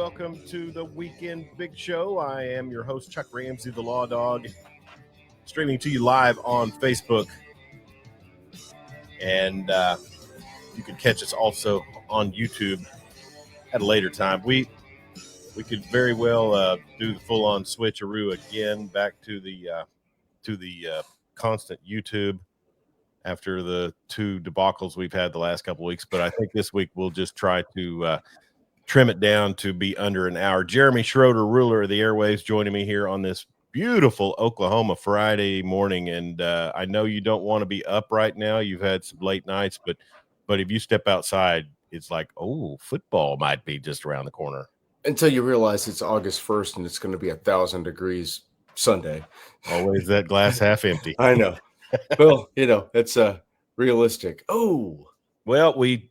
welcome to the Weekend Big Show. I am your host, Chuck Ramsey, the Law Dog, streaming to you live on Facebook. And you can catch us also on YouTube at a later time. We could very well do the full-on switcheroo again back to the constant YouTube after the two debacles we've had the last couple of weeks. But I think this week we'll just try to trim it down to be under an hour. Jeremy Schroeder, ruler of the airwaves, joining me here on this beautiful Oklahoma Friday morning. And I know you don't want to be up right now. You've had some late nights, but if you step outside, it's like, oh, football might be just around the corner. Until you realize it's August 1st and it's going to be 1,000 degrees Sunday. Always that glass half empty. I know. Well, it's realistic. Oh, well, we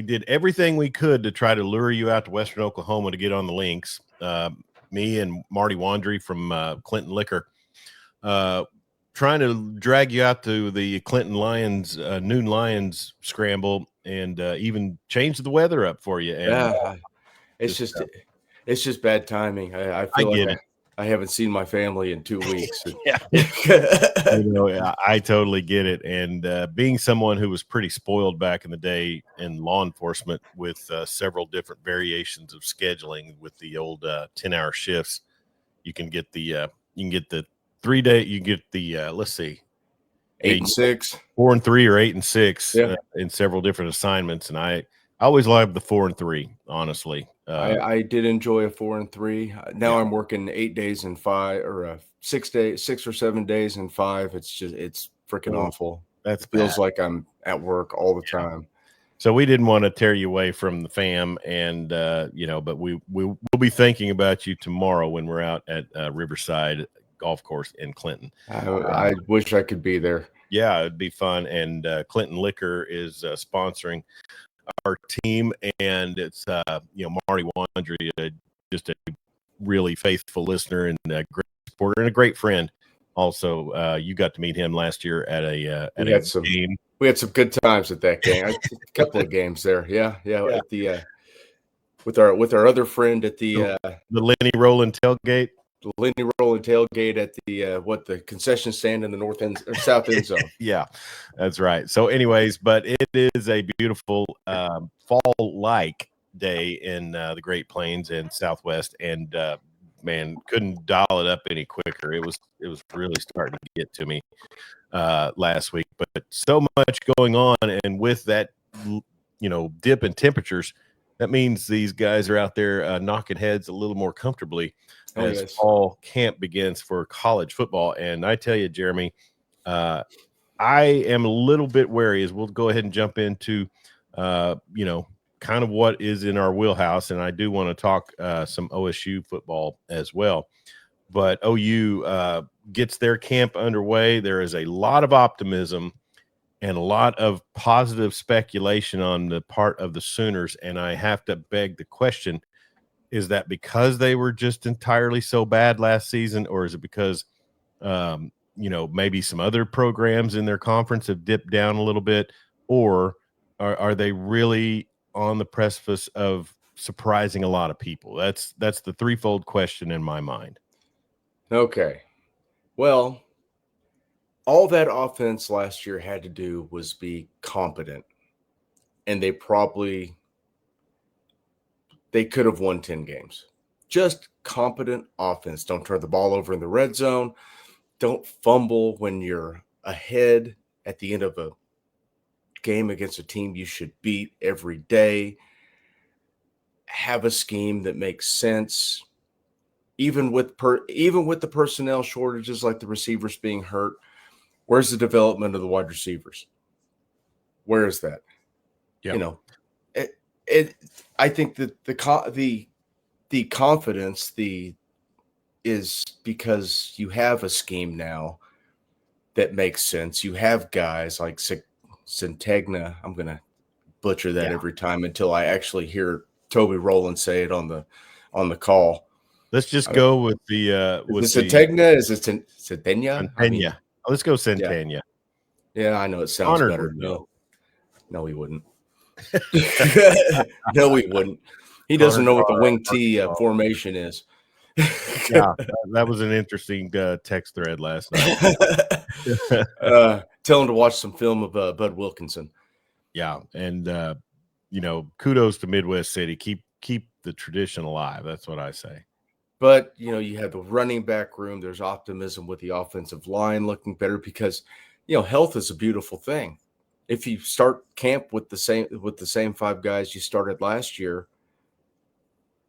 did everything we could to try to lure you out to Western Oklahoma to get on the links. Me and Marty Wandry from Clinton Liquor, trying to drag you out to the Clinton Lions noon Lions scramble, and even change the weather up for you. And, yeah, it's just bad timing. I feel like I haven't seen my family in 2 weeks. Yeah. I totally get it. And being someone who was pretty spoiled back in the day in law enforcement with several different variations of scheduling with the old 10-hour shifts, you can get the 3 day, you get the let's see, 8 and 6, 4 and 3, or 8 and 6 yeah. In several different assignments. And I always loved the 4 and 3, honestly. I did enjoy a 4 and 3. Now I'm working 8 days and 5, or 6 or 7 days and 5. It's freaking awful. That feels like I'm at work all the time. So we didn't want to tear you away from the fam, and but we'll be thinking about you tomorrow when we're out at Riverside Golf Course in Clinton. I wish I could be there. Yeah, it'd be fun. And Clinton Liquor is sponsoring our team, and it's Marty Wandry, just a really faithful listener and a great supporter and a great friend. Also, you got to meet him last year at a game. We had some good times at that game. A couple of games there. Yeah. At the with our other friend at the Lenny Rowland tailgate. The Lenny Rowland tailgate at the concession stand in the north end or south end zone. Yeah, that's right. So, anyways, but it is a beautiful fall-like day in the Great Plains and Southwest, and man, couldn't dial it up any quicker. It was really starting to get to me last week, but so much going on, and with that, dip in temperatures, that means these guys are out there knocking heads a little more comfortably as fall camp begins for college football. And I tell you, Jeremy, I am a little bit wary as we'll go ahead and jump into, kind of what is in our wheelhouse. And I do want to talk some OSU football as well. But OU gets their camp underway. There is a lot of optimism and a lot of positive speculation on the part of the Sooners. And I have to beg the question, is that because they were just entirely so bad last season, or is it because, maybe some other programs in their conference have dipped down a little bit, or are they really on the precipice of surprising a lot of people? That's the threefold question in my mind. Okay. Well, all that offense last year had to do was be competent, and they could have won 10 games. Just competent offense. Don't turn the ball over in the red zone. Don't fumble when you're ahead at the end of a game against a team you should beat every day. Have a scheme that makes sense. Even with the personnel shortages, like the receivers being hurt, where's the development of the wide receivers? Where is that? Yep. I think that the confidence is because you have a scheme now that makes sense. You have guys like Centegna. I'm going to butcher that every time until I actually hear Toby Rowland say it on the call. Let's just go with the Centegna. Is it Centegna? Centegna. Let's go Centegna. Yeah, I know it sounds better. No, he wouldn't. No, he wouldn't. He doesn't know what the wing T formation is. Yeah, that was an interesting text thread last night. Tell him to watch some film of Bud Wilkinson. Yeah, and kudos to Midwest City. Keep the tradition alive. That's what I say. But you have the running back room. There's optimism with the offensive line looking better because health is a beautiful thing. If you start camp with the same 5 guys you started last year,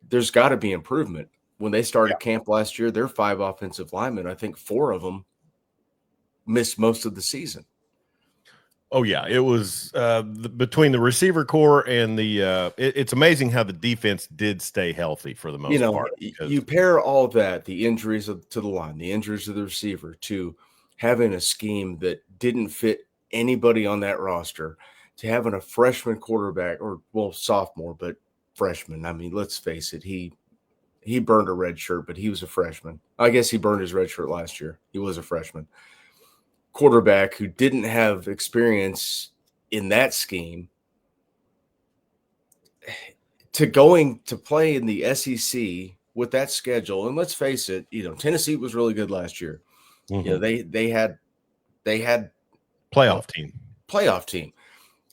there's got to be improvement. When they started camp last year, their 5 offensive linemen, I think 4 of them missed most of the season. Oh yeah, it was between the receiver core and the. It's amazing how the defense did stay healthy for the most part. You pair all that, the injuries to the line, the injuries to the receiver, to having a scheme that didn't fit anybody on that roster, to having a freshman quarterback, or sophomore, but freshman. I mean, let's face it, he burned a red shirt, but he was a freshman. I guess he burned his red shirt last year. He was a freshman quarterback who didn't have experience in that scheme, to going to play in the SEC with that schedule. And let's face it, Tennessee was really good last year. Mm-hmm. They had playoff team.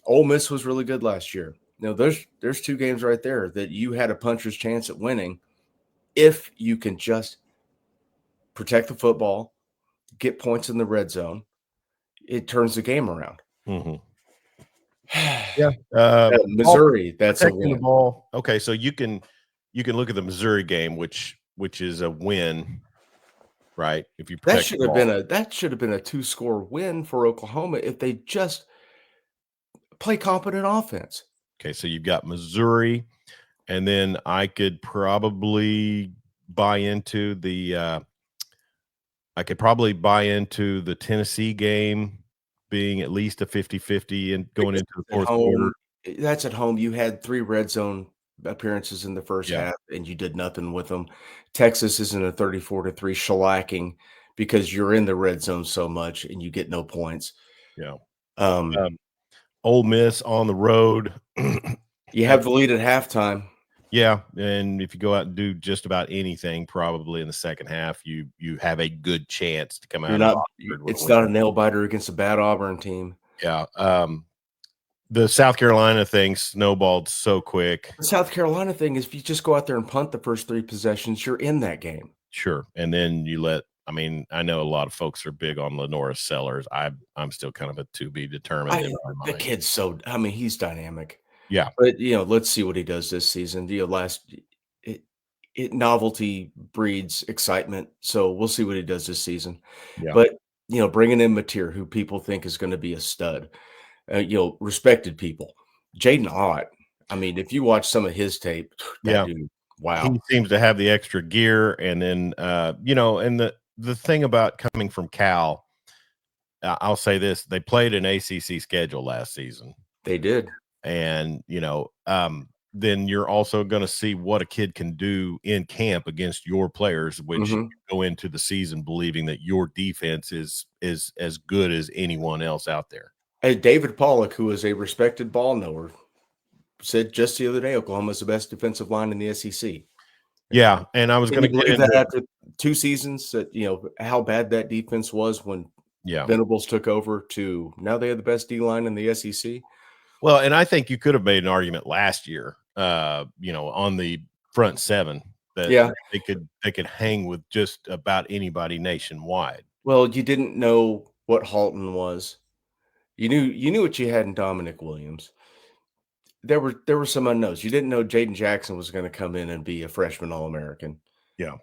Ole Miss was really good last year. There's 2 games right there that you had a puncher's chance at winning if you can just protect the football, get points in the red zone. It turns the game around. Mm-hmm. Yeah, Missouri. That's a win. The ball. Okay, so you can look at the Missouri game, which is a win, right? If you that should have been a 2-score win for Oklahoma if they just play competent offense. Okay, so you've got Missouri, and then I could probably buy into the. I could probably buy into the Tennessee game being at least a 50-50 and going into the fourth quarter. That's at home. You had 3 red zone appearances in the first half, and you did nothing with them. Texas isn't a 34-3 shellacking because you're in the red zone so much and you get no points. Yeah. Ole Miss on the road. You have the lead at halftime. Yeah, and if you go out and do just about anything, probably in the second half, you have a good chance to come out. It's not a nail biter against a bad Auburn team. Yeah. The South Carolina thing snowballed so quick. The South Carolina thing is, if you just go out there and punt the first 3 possessions, you're in that game. Sure, and then I know a lot of folks are big on Lenora Sellers. I'm still kind of a to be determined. The kid's he's dynamic. Yeah, but let's see what he does this season. Novelty breeds excitement, so we'll see what he does this season. Yeah. But bringing in Mateer, who people think is going to be a stud, respected people. Jaden Ott. I mean, if you watch some of his tape, dude, wow, he seems to have the extra gear, and then and the thing about coming from Cal, I'll say this: they played an ACC schedule last season. They did. And then you're also going to see what a kid can do in camp against your players, which you go into the season believing that your defense is as good as anyone else out there. And David Pollock, who is a respected ball knower, said just the other day Oklahoma is the best defensive line in the SEC. Yeah, and I was going to get into that after 2 seasons, that how bad that defense was when Venables took over to now they have the best D line in the SEC. Well, and I think you could have made an argument last year, on the front 7 that they could hang with just about anybody nationwide. Well, you didn't know what Halton was. You knew what you had in Dominic Williams. There were some unknowns. You didn't know Jaden Jackson was going to come in and be a freshman All-American. Yeah.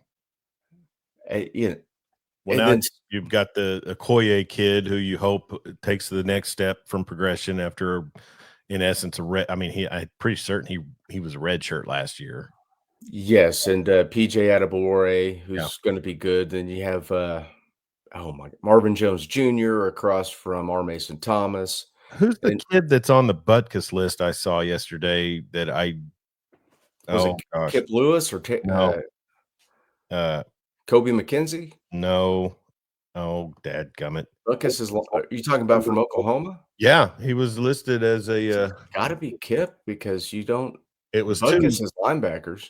Well, now you've got the Okoye kid who you hope takes the next step from progression after, in essence, I'm pretty certain he was a red shirt last year. Yes, and PJ Adebawore, who's going to be good. Then you have Marvin Jones Jr. across from R. Mason Thomas. Who's the kid that's on the Butkus list I saw yesterday that Kip Lewis or Kobe McKenzie? No. Oh, dadgummit. Butkus is. Are you talking about from Oklahoma? Yeah, he was listed as a. Got to be Kip because you don't. It was two. Butkus is linebackers.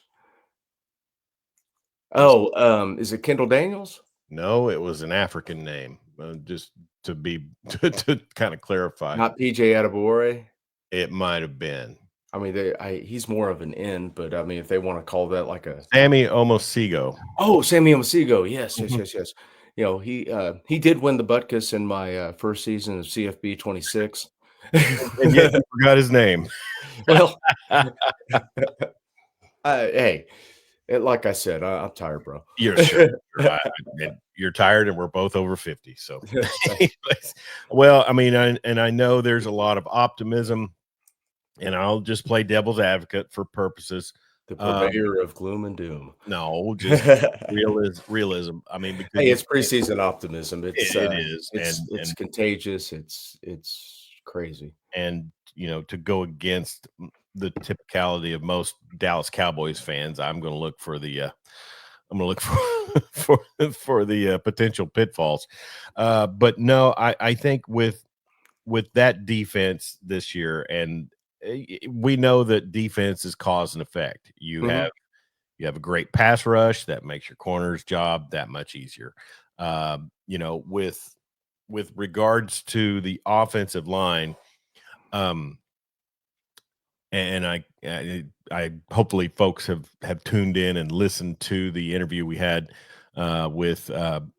Oh, is it Kendall Daniels? No, it was an African name. Just to be to kind of clarify, Not PJ Adebawore? it might have been I mean, he's more of an N, but I mean, if they want to call that like a Sammy Omosigo. Sammy Omosigho, yes, yes, Mhm. yes, yes. You know, he did win the Butkus in my first season of CFB 26. And yet you forgot his name. Well, hey, like I said, I'm tired, bro. You're sure. And you're tired, and we're both over 50. So, anyways, well, I mean, I know there's a lot of optimism, and I'll just play devil's advocate for purposes. The purveyor of gloom and doom. No, just realism. I mean, because Hey, it's preseason optimism. it is, It's contagious. It's crazy. and to go against the typicality of most Dallas Cowboys fans, I'm going to look for for the potential pitfalls. But no, I think with that defense this year, and we know that defense is cause and effect. Mhm. You have a great pass rush that makes your corner's job that much easier. With regards to the offensive line, um, and I hopefully folks have tuned in and listened to the interview we had with Bill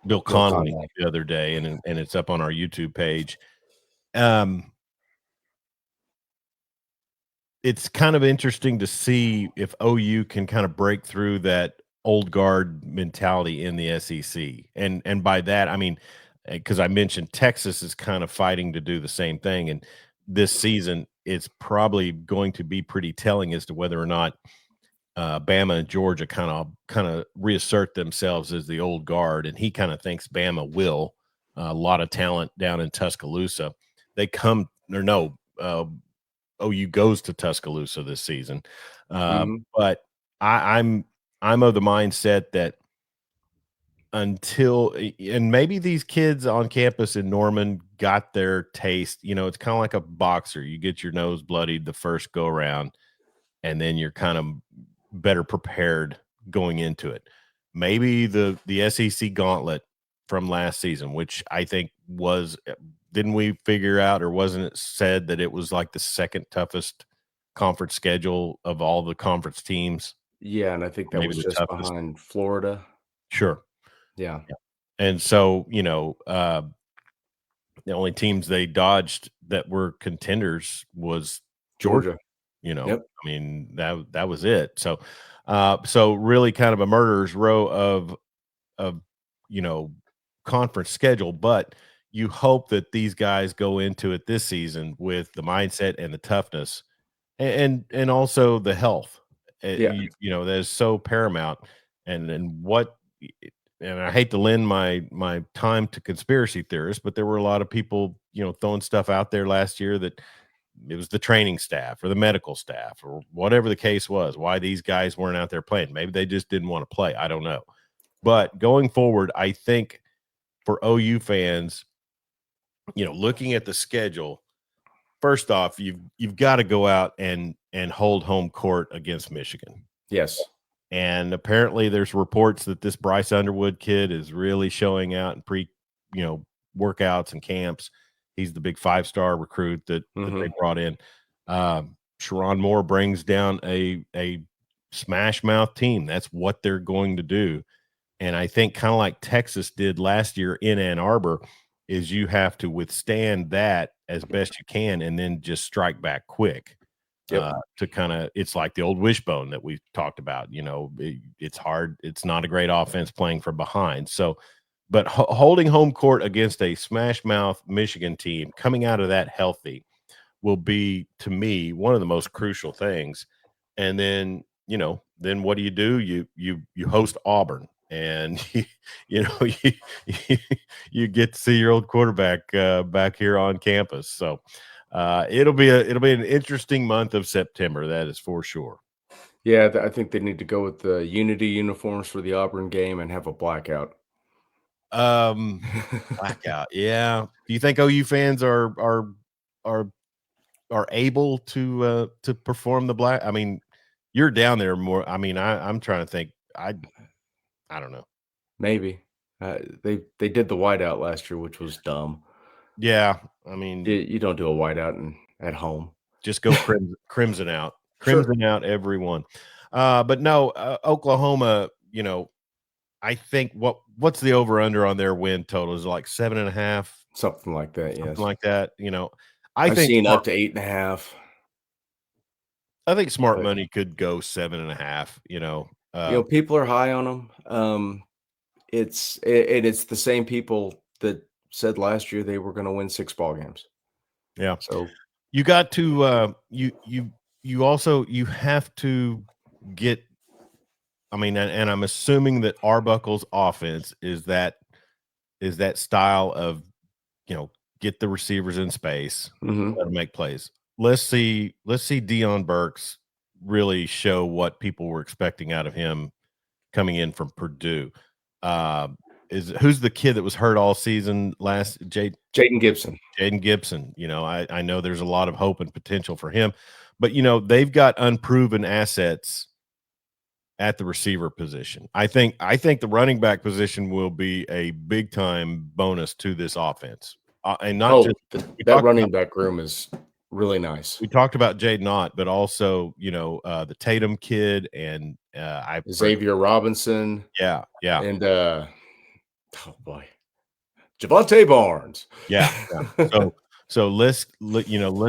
Bill Connolly Conway. the other day, and it's up on our YouTube page. It's kind of interesting to see if OU can kind of break through that old guard mentality in the SEC. And by that, I mean, because I mentioned Texas is kind of fighting to do the same thing. And this season, it's probably going to be pretty telling as to whether or not Bama and Georgia kind of reassert themselves as the old guard. And he kind of thinks Bama will. A lot of talent down in Tuscaloosa. They come or no. OU goes to Tuscaloosa this season. Mhm. But I'm of the mindset that until and maybe these kids on campus in Norman got their taste, it's kind of like a boxer. You get your nose bloodied the first go around, and then you're kind of better prepared going into it. Maybe the SEC gauntlet from last season, which I think was didn't we figure out, or wasn't it said that it was like the second toughest conference schedule of all the conference teams? Yeah, and I think that Maybe was the just toughest. behind Florida. Sure. Yeah. Yeah. And so, the only teams they dodged that were contenders was Georgia. Georgia. I Yep. mean, that was it. So really kind of a murderer's row of you know conference schedule, but you hope that these guys go into it this season with the mindset and the toughness, and also the health. Yeah. That is so paramount. And what and I hate to lend my time to conspiracy theorists, but there were a lot of people throwing stuff out there last year that it was the training staff or the medical staff or whatever the case was, why these guys weren't out there playing. Maybe they just didn't want to play. I don't know. But going forward, I think for OU fans, looking at the schedule, first off, you've got to go out and hold home court against Michigan. Yes. And apparently there's reports that this Bryce Underwood kid is really showing out in workouts and camps. He's the big 5-star recruit that they brought in. Sharon Moore brings down a smash mouth team. That's what they're going to do. And I think kind of like Texas did last year in Ann Arbor is you have to withstand that as best you can and then just strike back quick. Yep. To kind of, it's like the old wishbone that we talked about. It's hard. It's not a great offense playing from behind. So, but holding home court against a smash mouth Michigan team coming out of that healthy will be, to me, one of the most crucial things. And then, then what do? You host Auburn, and you get to see your old quarterback back here on campus. So it'll be an interesting month of September, that is for sure. Yeah, I think they need to go with the Unity uniforms for the Auburn game and have a blackout. Blackout, yeah. Do you think OU fans are are able to perform the black. I mean, you're down there more. I mean, I'm trying to think. I don't know. Maybe. They did the whiteout last year, which was dumb. Yeah, I mean, You don't do a whiteout at home. just go crimson out, Sure. crimson out everyone. But no, Oklahoma. I think what's the over under on their win total is it like 7.5, Something like that, yes. something like that. I I've think seen up to 8.5. I think smart But money could go 7.5. people are high on them. It's the same people that said last year they were going to win 6 ball games. Yeah. So You got to you have to get. I mean, and I'm assuming that Arbuckle's offense is that style of get the receivers in space, mhm. let them make plays. Let's see Deion Burks really show what people were expecting out of him coming in from Purdue. Who's the kid that was hurt all season last? Jaden Gibson. Jaden Gibson. I know there's a lot of hope and potential for him, but they've got unproven assets at the receiver position. I think the running back position will be a big time bonus to this offense. And not just that running back room is really nice. We talked about Jaden Ott, but also the Tatum kid and Xavier Robinson. Yeah. And oh boy, Javante Barnes. Yeah. So let's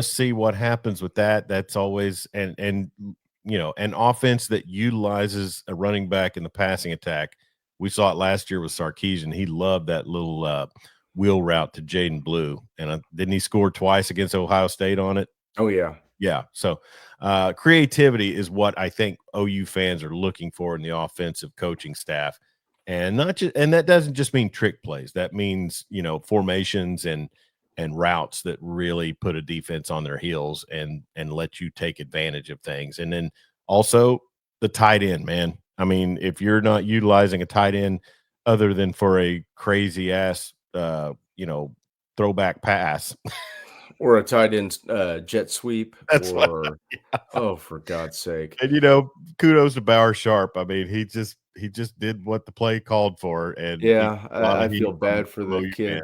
see what happens with that. That's always and an offense that utilizes a running back in the passing attack. We saw it last year with Sarkisian. He loved that little wheel route to Jaden Blue, and didn't he score twice against Ohio State on it? Oh yeah. Yeah. So creativity is what I think OU fans are looking for in the offensive coaching staff. And that doesn't just mean trick plays. That means, formations and routes that really put a defense on their heels and let you take advantage of things. And then also the tight end, man. I mean, if you're not utilizing a tight end other than for a crazy ass, throwback pass or a tight end jet sweep. That's Oh, for God's sake. And kudos to Bauer Sharp. I mean, he just did what the play called for. And yeah, I feel bad for the kid.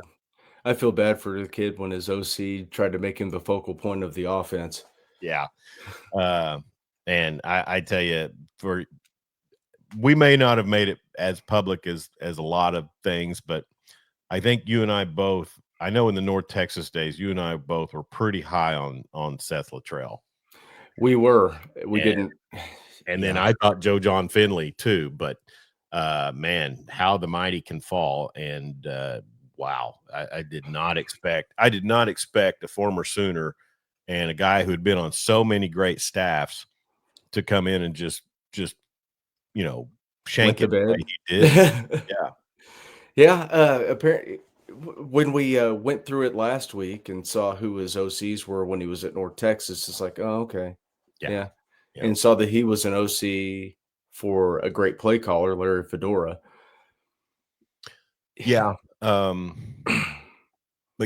I feel bad for the kid when his OC tried to make him the focal point of the offense. Yeah. And I tell you, we may not have made it as public as a lot of things, but I think you and I both, I know in the North Texas days, you and I both were pretty high on Seth Luttrell. We were. We didn't. And then I thought Joe John Finley too, but man, how the mighty can fall. And wow, I did not expect a former Sooner and a guy who had been on so many great staffs to come in and just shank it the way he did. Yeah. Apparently, when we went through it last week and saw who his OCs were when he was at North Texas, it's like, oh, okay. Yeah. And saw that he was an OC for a great play caller, Larry Fedora. Yeah. But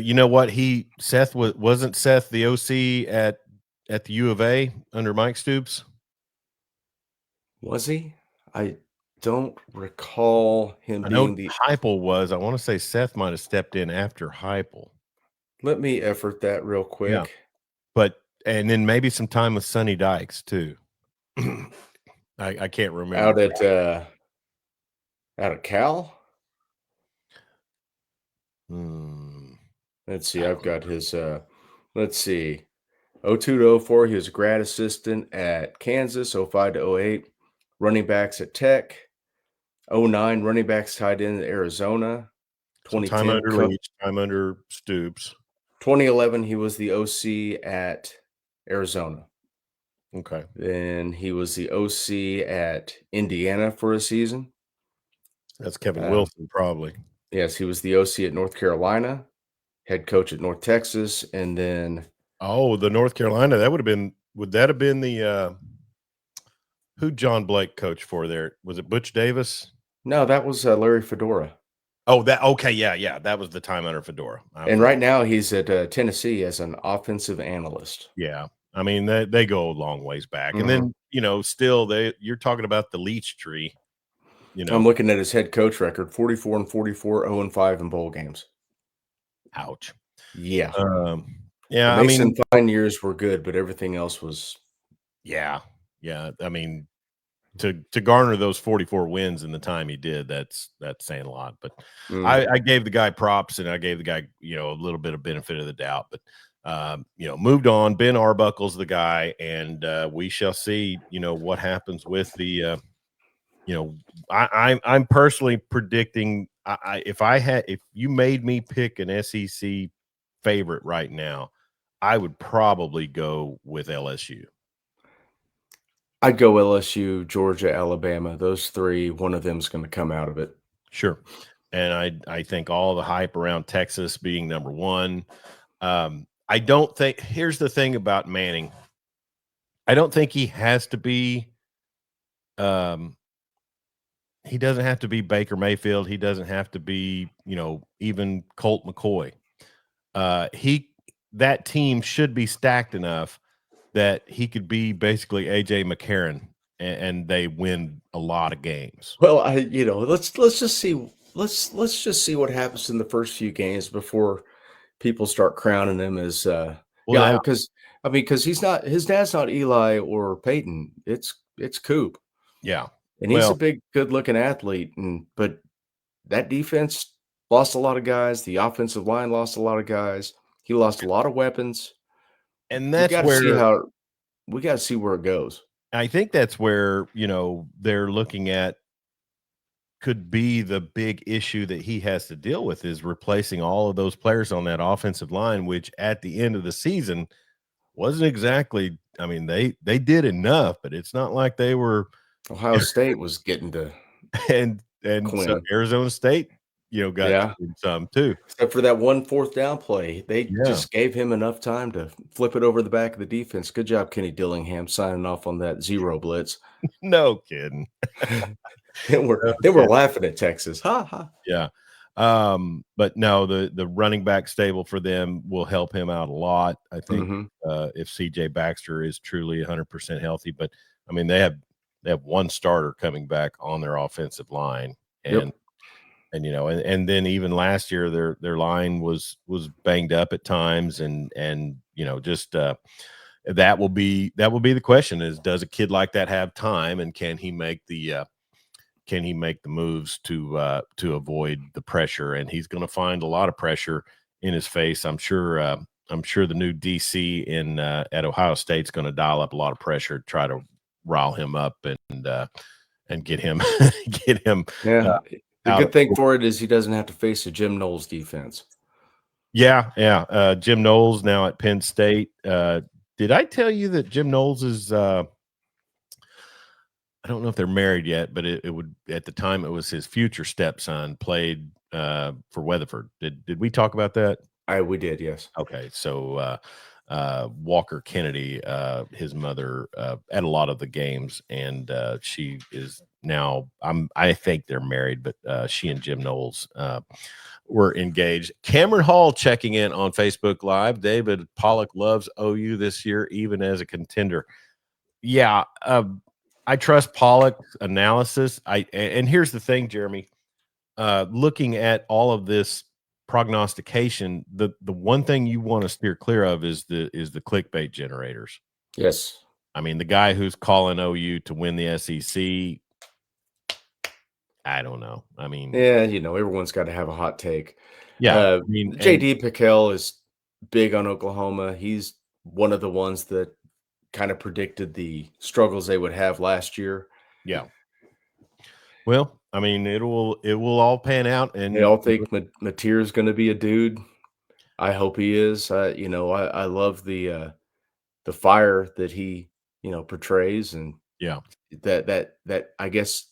you know what? Wasn't Seth the OC at the U of A under Mike Stoops? Was he? I don't recall him being the Heupel was. I want to say Seth might have stepped in after Heupel. Let me effort that real quick. Yeah. And then maybe some time with Sonny Dykes too. I can't remember. Out of Cal? Let's see. I've got his let's see. 02 to 04, he was a grad assistant at Kansas. 05 to 08, running backs at Tech. 09, running backs tied in Arizona. 2010, time under Stoops. 2011, he was the OC at Arizona. Okay. Then he was the OC at Indiana for a season. That's Kevin Wilson, probably. Yes, he was the OC at North Carolina, head coach at North Texas, and then the North Carolina, would that have been the who John Blake coached for there? Was it Butch Davis? No, that was Larry Fedora. Oh, that okay, yeah. That was the time under Fedora. And right now he's at Tennessee as an offensive analyst. Yeah. I mean, they go a long ways back. And Mhm. then, still you're talking about the Leach tree, I'm looking at his head coach record, 44-44, 0-5 in bowl games. ouch. Yeah. The Yeah, I Mason mean, Fine years were good, but everything else was yeah. Yeah. I mean, to garner those 44 wins in the time he did, that's saying a lot. But I gave the guy props, and I gave the guy, a little bit of benefit of the doubt. But moved on. Ben Arbuckle's the guy, and we shall see, what happens with the I'm personally predicting if you made me pick an SEC favorite right now, I would probably go with LSU. I'd go LSU, Georgia, Alabama. Those three, one of them's going to come out of it. Sure. And I think all the hype around Texas being number one. I don't think here's the thing about Manning. I don't think he has to be he doesn't have to be Baker Mayfield. He doesn't have to be, even Colt McCoy. That team should be stacked enough that he could be basically AJ McCarron, and they win a lot of games. Well, let's just see. Let's just see what happens in the first few games before people start crowning him as because he's not, his dad's not Eli or Peyton. It's Coop. Yeah. And he's a big, good-looking athlete, but that defense lost a lot of guys. The offensive line lost a lot of guys. He lost a lot of weapons. And that's where we got to see where it goes. I think that's where, they're looking at could be the big issue that he has to deal with is replacing all of those players on that offensive line, which at the end of the season wasn't exactly, I mean, they did enough, but it's not like they were. Ohio State was getting to and so Arizona State, got some too. Except for that one 4th down play. They just gave him enough time to flip it over the back of the defense. Good job, Kenny Dillingham, signing off on that zero blitz. No kidding. They were laughing at Texas. Ha ha. Yeah. But no, the running back stable for them will help him out a lot. I think if CJ Baxter is truly 100% healthy, but I mean, they have one starter coming back on their offensive line, and and then even last year their line was banged up at times, and just that will be the question is, does a kid like that have time, and can he make the moves to avoid the pressure? And he's going to find a lot of pressure in his face. I'm sure the new DC at Ohio State's going to dial up a lot of pressure to try to rile him up and get him Yeah. The good thing for it is he doesn't have to face a Jim Knowles defense. Yeah. Jim Knowles now at Penn State. Did I tell you that Jim Knowles is I don't know if they're married yet, but it would, at the time, it was his future stepson played for Weatherford. Did we talk about that? We did, yes. Okay, so Walker Kennedy, his mother, at a lot of the games, and she is now. I think they're married, but she and Jim Knowles were engaged. Cameron Hall checking in on Facebook Live. David Pollock loves OU this year, even as a contender. Yeah. I trust Pollock's analysis. And here's the thing, Jeremy. Looking at all of this prognostication, the one thing you want to steer clear of is the clickbait generators. Yes. I mean, the guy who's calling OU to win the SEC, I don't know. I mean, yeah, everyone's got to have a hot take. Yeah. JD Pickell is big on Oklahoma. He's one of the ones that kind of predicted the struggles they would have last year. Yeah. Well, I mean, it will all pan out, and they all think Mateer is going to be a dude. I hope he is. I love the fire that he portrays, and that I guess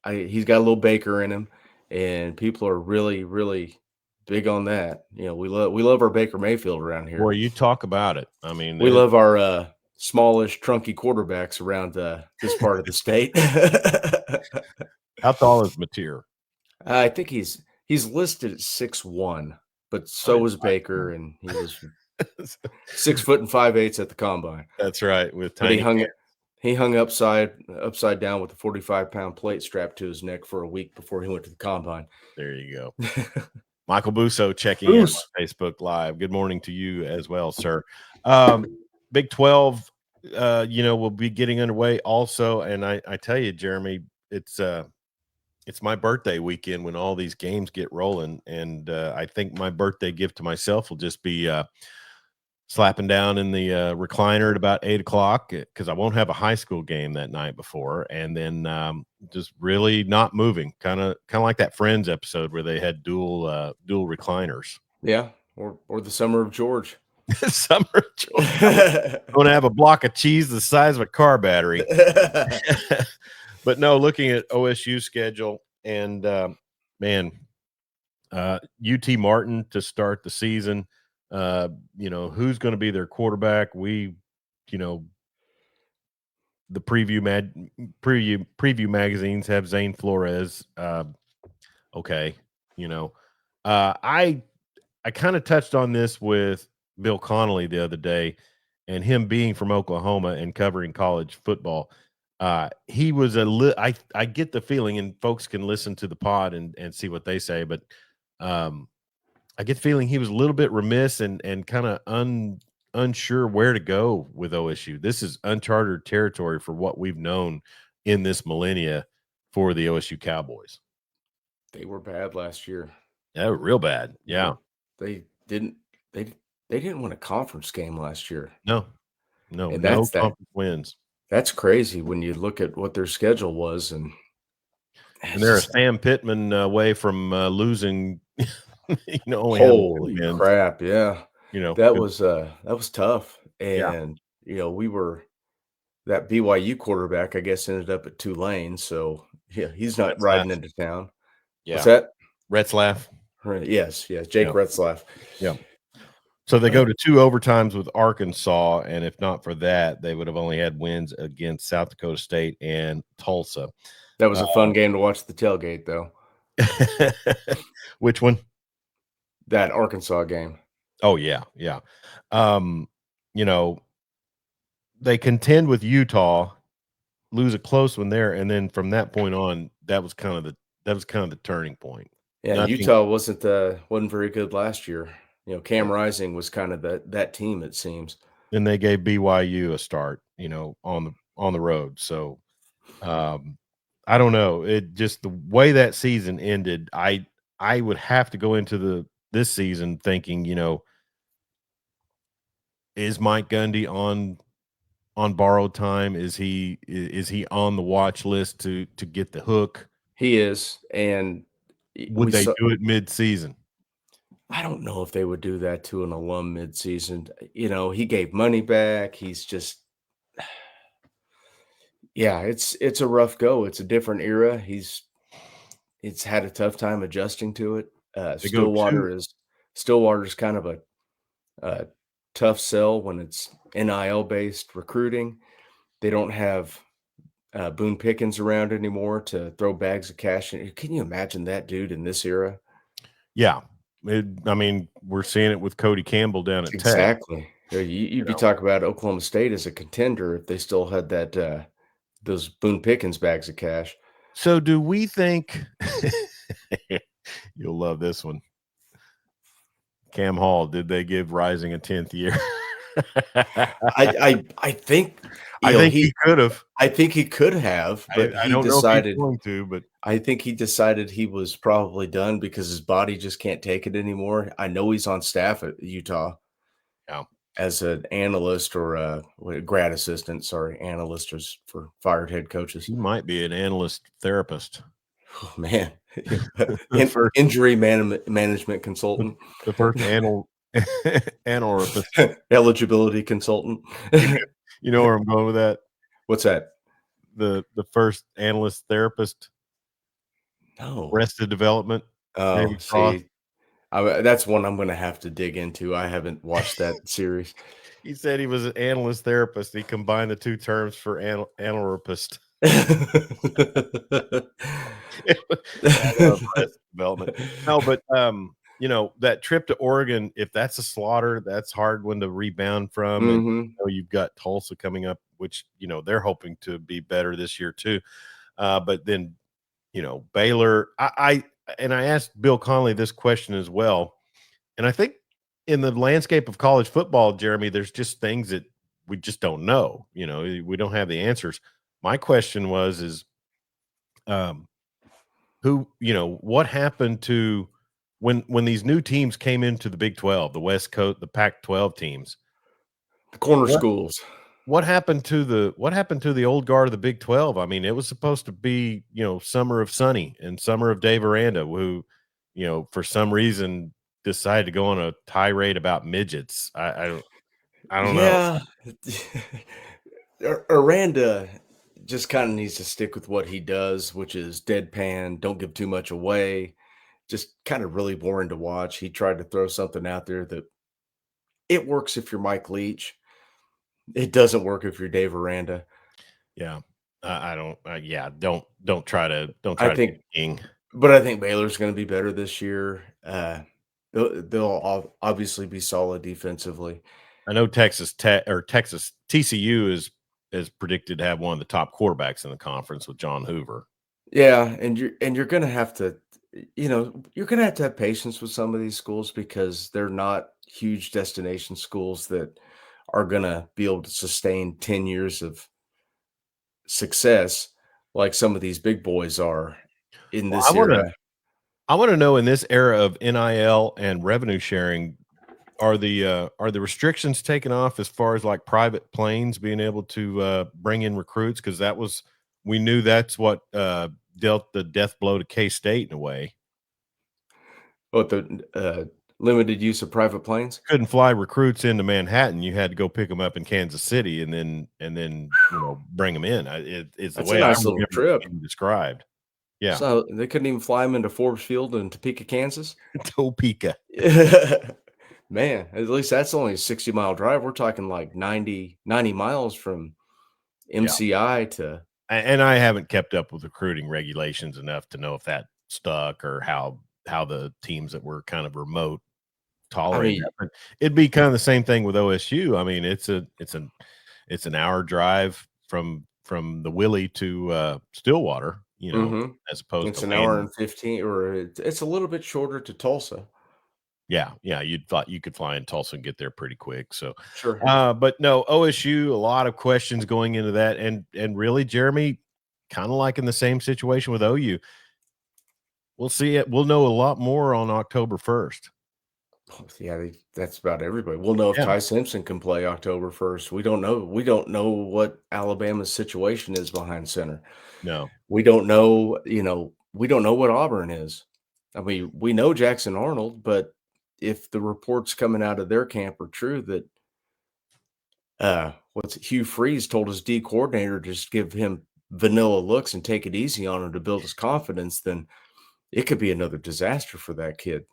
he's got a little Baker in him, and people are really, really big on that. We love our Baker Mayfield around here. Boy, you talk about it. I mean, we love our smallish, trunky quarterbacks around this part of the state. How tall is Mateer? I think he's He's listed at 6'1", but Oh, so he's was Baker, and he was 6 foot and 5/8 at the combine. That's right, with But he tiny hands. hung upside down with a 45-pound plate strapped to his neck for a week before he went to the combine. There you go. Michael Busso checking in Moose. on Facebook Live. Good morning to you as well, sir. Big 12, will be getting underway also. And I tell you, Jeremy, it's my birthday weekend when all these games get rolling. And I think my birthday gift to myself will just be slapping down in the recliner at about 8 o'clock because I won't have a high school game that night before, and then just really not moving, kind of like that Friends episode where they had dual recliners. Yeah, or the Summer of George. Summer of George. I'm going to have a block of cheese the size of a car battery. But no, looking at OSU schedule and UT Martin to start the season. Who's going to be their quarterback? The preview magazines have Zane Flores. Okay. I kind of touched on this with Bill Connolly the other day, and him being from Oklahoma and covering college football. He was I get the feeling, and folks can listen to the pod and see what they say, but I get the feeling he was a little bit remiss and kind of unsure where to go with OSU. This is uncharted territory for what we've known in this millennia for the OSU Cowboys. They were bad last year. Yeah, real bad. Yeah. They didn't win a conference game last year. No conference wins. That's crazy when you look at what their schedule was, and they're a Sam Pittman away from losing. Holy crap! Yeah, that was tough, and we were that BYU quarterback. I guess ended up at Tulane, so yeah, he's not riding into town. Yeah, what's that? Retzlaff. Yes, Jake Retzlaff. Yeah. So they go to 2 overtimes with Arkansas, and if not for that, they would have only had wins against South Dakota State and Tulsa. That was a fun game to watch the tailgate, though. Which one? That Arkansas game. Oh, yeah. They contend with Utah, lose a close one there, and then from that point on, that was kind of the turning point. Yeah, Utah wasn't very good last year. Cam Rising was kind of that team, it seems. Then they gave BYU a start, on the road. So I don't know. It just the way that season ended, I would have to go into this season thinking, is Mike Gundy on borrowed time? Is he on the watch list to get the hook? He is, and would they do it mid-season? I don't know if they would do that to an alum mid-season. He gave money back. He's just, yeah, it's a rough go. It's a different era. It's had a tough time adjusting to it. Stillwater's kind of a tough sell when it's NIL-based recruiting. They don't have Boone Pickens around anymore to throw bags of cash in. Can you imagine that dude in this era? Yeah. We're seeing it with Cody Campbell down at Tech. Exactly. You'd be talking about Oklahoma State as a contender if they still had that those Boone Pickens bags of cash. So do we think you'll love this one? Cam Hall, did they give Rising a 10th year? I think he could have. I think he could have, but I don't know if he's going to, but I think he decided he was probably done because his body just can't take it anymore. I know he's on staff at Utah. Yeah. As an analyst or a grad assistant, analyst is for fired head coaches. He might be an analyst therapist. Oh, man. Injury management consultant. The first eligibility consultant. You know where I'm going with that? What's that? The first analyst therapist. No. Arrested Development. Oh, see. That's one I'm going to have to dig into. I haven't watched that series. He said he was an analyst therapist. He combined the two terms for analorpist. development. No, but that trip to Oregon, if that's a slaughter, that's hard one to rebound from. And you've got Tulsa coming up, which they're hoping to be better this year too. But then Baylor. I asked Bill Connolly this question as well, and I think in the landscape of college football, Jeremy, there's just things that we just don't know. We don't have the answers. My question is what happened to when these new teams came into the Big 12, the West Coast, the Pac-12 teams, the corner schools? What happened to the old guard of the Big 12? I mean, it was supposed to be, summer of Sonny and summer of Dave Aranda, who, for some reason decided to go on a tirade about midgets. I don't know. Aranda just kind of needs to stick with what he does, which is deadpan, don't give too much away. Just kind of really boring to watch. He tried to throw something out there that it works if you're Mike Leach. It doesn't work if you're Dave Aranda. Yeah. I don't. Don't try to. I think, to be king. But I think Baylor's going to be better this year. They'll obviously be solid defensively. I know Texas TCU is predicted to have one of the top quarterbacks in the conference with John Hoover. Yeah, and you're going to have to, you're going to have patience with some of these schools because they're not huge destination schools that are going to be able to sustain 10 years of success like some of these big boys are in this era. I want to know, in this era of NIL and revenue sharing, are the restrictions taken off as far as like private planes being able to bring in recruits? Because we knew that's what dealt the death blow to K-State in a way. What, the limited use of private planes? Couldn't fly recruits into Manhattan. You had to go pick them up in Kansas City and then bring them in. It's That's the way a nice little trip described. Yeah. So they couldn't even fly them into Forbes Field in Topeka, Kansas? Topeka. Man, at least that's only a 60-mile drive. We're talking like 90 miles from MCI to. And I haven't kept up with recruiting regulations enough to know if that stuck or how the teams that were kind of remote tolerate that. But it'd be kind of the same thing with OSU. I mean, it's an hour drive from the Willie to Stillwater, as opposed it's to an hour and 15, or it's a little bit shorter to Tulsa. Yeah, you'd thought you could fly in Tulsa and get there pretty quick. So sure. But no, OSU, a lot of questions going into that, and really, Jeremy, kind of like in the same situation with OU. We'll see it. We'll know a lot more on October 1st. Yeah, that's about everybody. We'll know if Ty Simpson can play October 1st. We don't know. We don't know what Alabama's situation is behind center. No, we don't know. We don't know what Auburn is. I mean, we know Jackson Arnold, but if the reports coming out of their camp are true that Hugh Freeze told his D coordinator to just give him vanilla looks and take it easy on him to build his confidence, then it could be another disaster for that kid.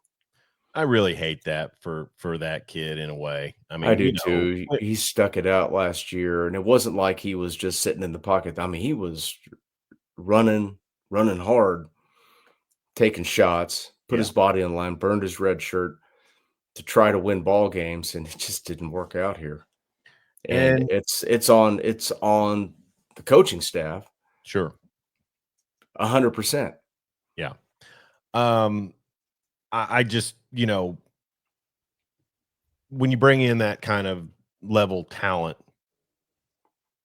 I really hate that for that kid in a way. I mean, I do too. He stuck it out last year, and it wasn't like he was just sitting in the pocket. I mean, he was running hard, taking shots, put his body on the line, burned his red shirt to try to win ball games, and it just didn't work out here. And it's on the coaching staff. Sure. 100%. Yeah. I just, when you bring in that kind of level talent,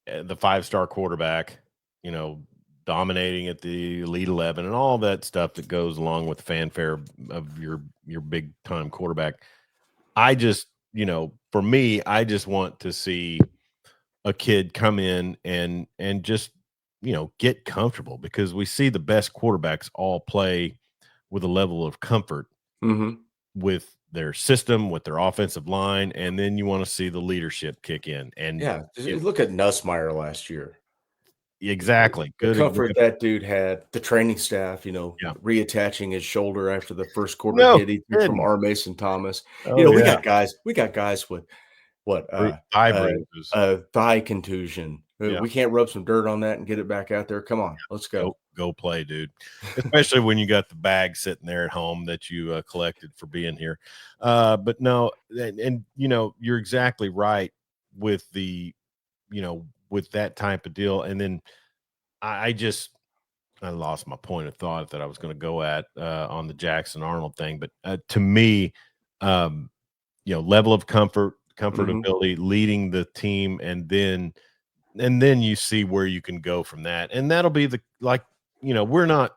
the 5-star quarterback, dominating at the Elite 11 and all that stuff that goes along with the fanfare of your big time quarterback. I just, for me, I just want to see a kid come in and just, get comfortable, because we see the best quarterbacks all play with a level of comfort with their system, with their offensive line, and then you want to see the leadership kick in. And look at Nussmeier last year. Exactly. The comfort that dude had, the training staff, reattaching his shoulder after the first quarter hit from R. Mason Thomas. We got guys with thigh contusion. We can't rub some dirt on that and get it back out there. Come on, let's go. go play, dude. Especially when you got the bag sitting there at home that you collected for being here. But no, and you're exactly right with with that type of deal. And then I lost my point of thought that I was going to go at on the Jackson Arnold thing. But to me, um, level of comfortability, leading the team, and then you see where you can go from that. And that'll be we're not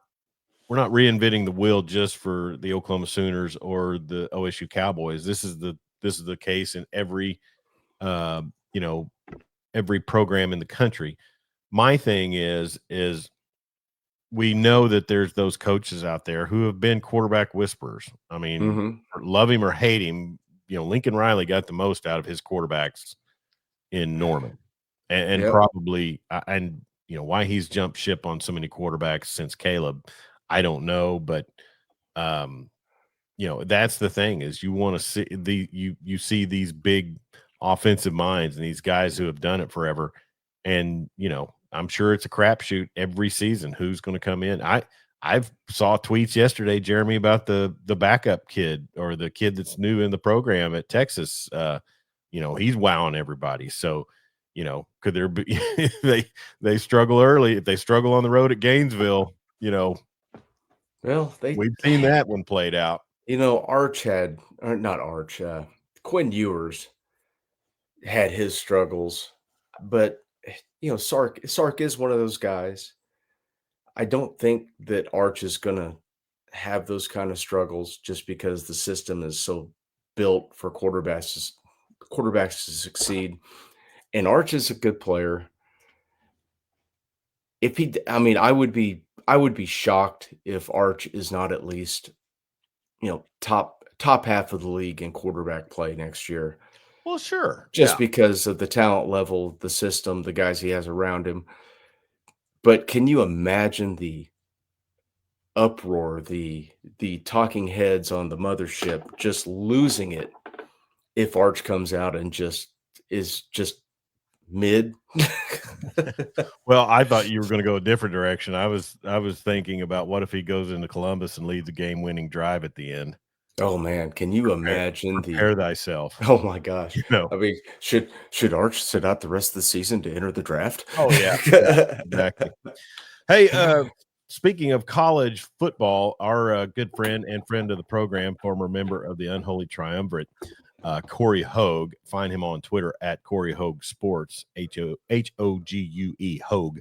reinventing the wheel just for the Oklahoma Sooners or the OSU Cowboys. This is the case in every every program in the country. My thing is we know that there's those coaches out there who have been quarterback whisperers. I mean, love him or hate him, Lincoln Riley got the most out of his quarterbacks in Norman, and probably why he's jumped ship on so many quarterbacks since Caleb, I don't know, but that's the thing is you want to see you see these big offensive minds and these guys who have done it forever, and I'm sure it's a crapshoot every season who's going to come in. I've saw tweets yesterday, Jeremy, about the backup kid or the kid that's new in the program at Texas. He's wowing everybody. So, could there be they struggle early if they struggle on the road at Gainesville? Well, we've seen that one played out. Quinn Ewers had his struggles, but Sark is one of those guys. I don't think that Arch is going to have those kind of struggles just because the system is so built for quarterbacks to succeed. And Arch is a good player. I would be shocked if Arch is not at least, top half of the league in quarterback play next year. Well, sure. Just because of the talent level, the system, the guys he has around him. But can you imagine the uproar, the talking heads on the mothership just losing it if Arch comes out and is just mid? Well, I thought you were going to go a different direction. I was thinking about what if he goes into Columbus and leads a game-winning drive at the end. Oh man, can you imagine prepare thyself? Oh my gosh. I mean, should Arch sit out the rest of the season to enter the draft? Oh yeah, exactly. Hey, speaking of college football, our good friend and friend of the program, former member of the Unholy Triumvirate, Corey Hogue. Find him on Twitter at Corey Hogue Sports, Hogue Hogue.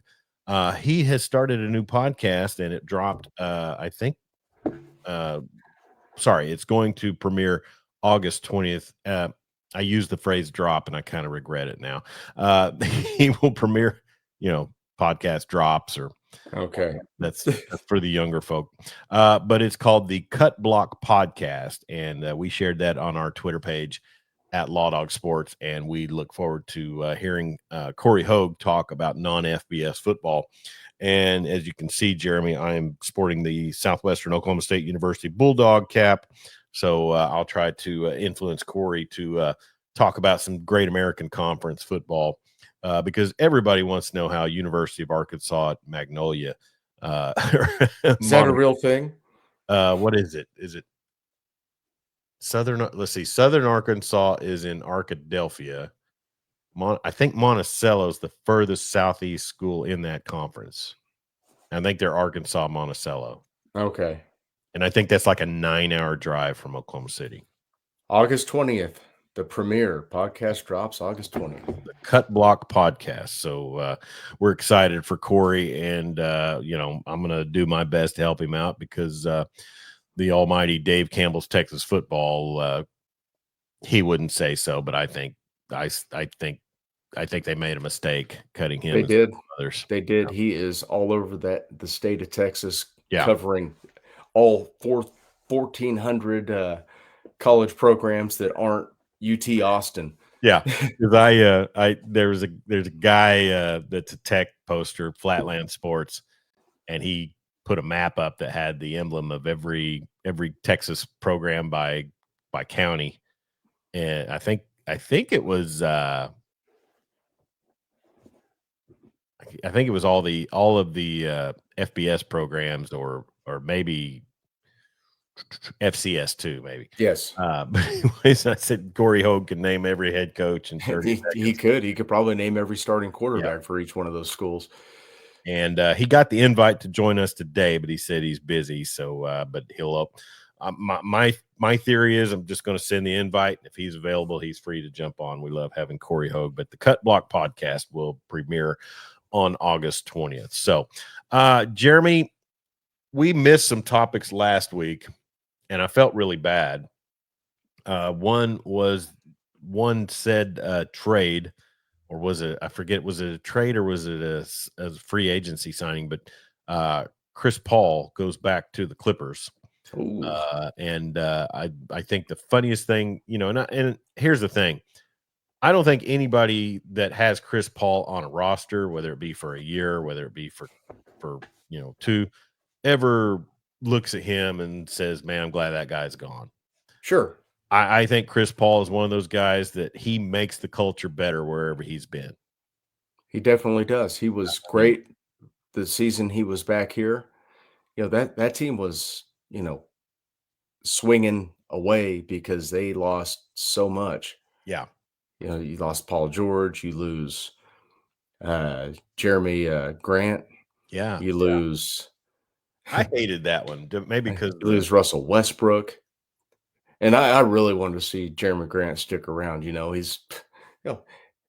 He has started a new podcast and it dropped, it's going to premiere August 20th. I used the phrase drop and I kind of regret it now. He will premiere, podcast drops or okay. That's for the younger folk. But it's called the Cut Block Podcast. And we shared that on our Twitter page at Law Dog Sports. And we look forward to hearing Corey Hogue talk about non-FBS football. And as you can see, Jeremy, I am sporting the Southwestern Oklahoma State University Bulldog cap. So I'll try to influence Corey to talk about some great American Conference football because everybody wants to know how University of Arkansas at Magnolia. Is that a real thing? What is it? Is it Southern? Let's see. Southern Arkansas is in Arkadelphia. I think Monticello is the furthest southeast school in that conference. I think they're Arkansas Monticello. Okay. And I think that's like a 9-hour drive from Oklahoma City. August 20th, the premiere podcast drops August 20th. The Cut Block Podcast. So we're excited for Corey, and I'm going to do my best to help him out because the almighty Dave Campbell's Texas Football, he wouldn't say so, but I think they made a mistake cutting him. They did. Others. They did. He is all over the state of Texas, yeah, covering all 1,400 college programs that aren't UT Austin. Yeah, because there's a guy that's a tech poster, Flatland Sports, and he put a map up that had the emblem of every Texas program by county, and I think it was all of the FBS programs or maybe FCS too, maybe. Yes. But anyways, I said Corey Hogue can name every head coach in 30 He seconds. could. He could probably name every starting quarterback for each one of those schools. And he got the invite to join us today, but he said he's busy. So, but he'll. My theory is I'm just going to send the invite. If he's available, he's free to jump on. We love having Corey Hogue. But the Cut Block podcast will premiere on August 20th. So, Jeremy, we missed some topics last week, and I felt really bad. One said trade. Or was it? I forget. Was it a trade or was it a free agency signing? But Chris Paul goes back to the Clippers, and I think the funniest thing, and here's the thing: I don't think anybody that has Chris Paul on a roster, whether it be for a year, whether it be for 2, ever looks at him and says, "Man, I'm glad that guy's gone." Sure. I think Chris Paul is one of those guys that he makes the culture better wherever he's been. He definitely does. He was great the season he was back here. That team was, swinging away because they lost so much. Yeah. You lost Paul George, you lose Jeremy Grant. Yeah. You lose. I hated that one. Maybe because you lose Russell Westbrook. And I really wanted to see Jeremy Grant stick around. He's,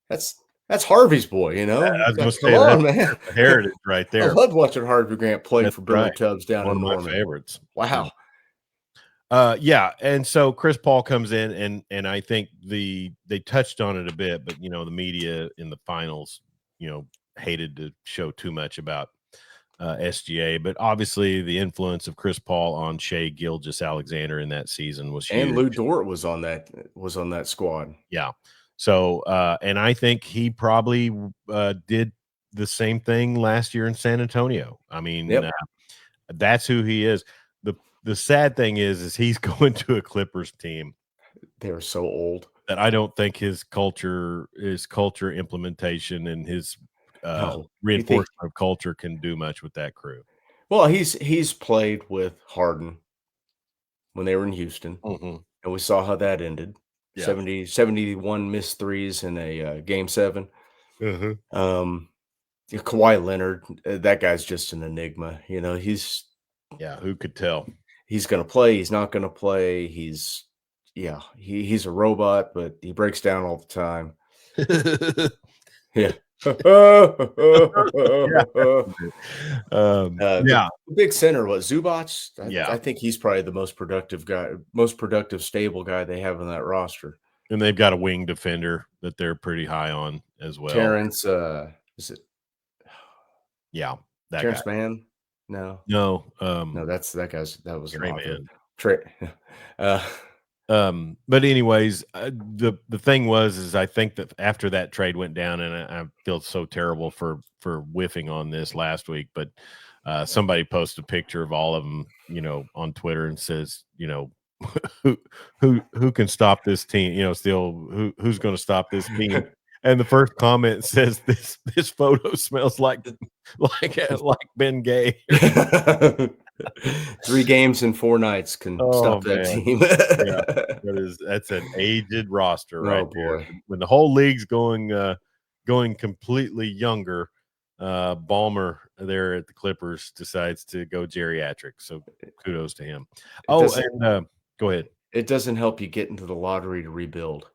that's Harvey's boy. Yeah, I was going to say come on, that's man. heritage right there. I loved watching Harvey Grant play That's for Billy right. Tubbs down One in of Norman. my favorites. Wow. Yeah, and so Chris Paul comes in, and I think they touched on it a bit, but the media in the finals, hated to show too much about SGA, but obviously the influence of Chris Paul on Shai Gilgeous-Alexander in that season was huge. And Lou Dort was on that squad. Yeah. So, and I think he probably did the same thing last year in San Antonio. I mean, that's who he is. The sad thing is he's going to a Clippers team. They're so old that I don't think his culture implementation and his reinforcement of culture can do much with that crew. Well, he's played with Harden when they were in Houston, mm-hmm. and we saw how that ended. Yeah. 71 missed threes in a game 7. Mm-hmm. Kawhi Leonard, that guy's just an enigma. He's who could tell? He's going to play. He's not going to play. He's a robot, but he breaks down all the time. Yeah. The big center was Zubac. I think he's probably the most productive, stable guy they have on that roster. And they've got a wing defender that they're pretty high on as well. Terrence, is it? Yeah, that Terrence guy. Mann. No, no, that was Trey Man. Trey. But anyways, the thing is I think that after that trade went down, and I feel so terrible for whiffing on this last week, but somebody posted a picture of all of them, on Twitter and says, who can stop this team? Who's going to stop this team? And the first comment says, "This photo smells like Ben Gay." 3 games in 4 nights can stop that team. That's an aged roster, right? Boy. There. When the whole league's going completely younger, Ballmer there at the Clippers decides to go geriatric. So kudos to him. Go ahead. It doesn't help you get into the lottery to rebuild.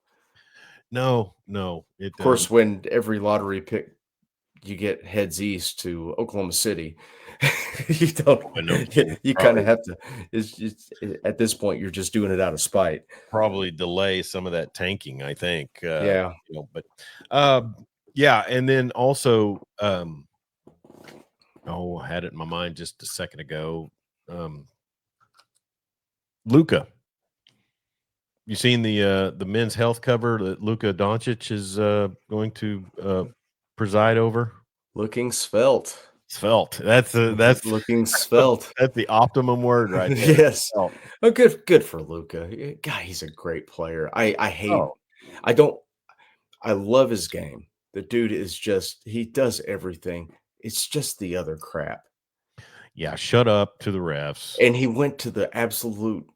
No. Of course, when every lottery pick you get heads east to Oklahoma City, you kind of have to. At this point, you're just doing it out of spite. Probably delay some of that tanking, I think. And then also, I had it in my mind just a second ago. Luka. You seen the men's health cover that Luka Doncic is going to preside over? Looking svelte. That's looking svelte. That's the optimum word right there. Yes. Oh, good for Luka. God, he's a great player. I love his game. The dude is he does everything. It's just the other crap. Yeah, shut up to the refs. And he went to the absolute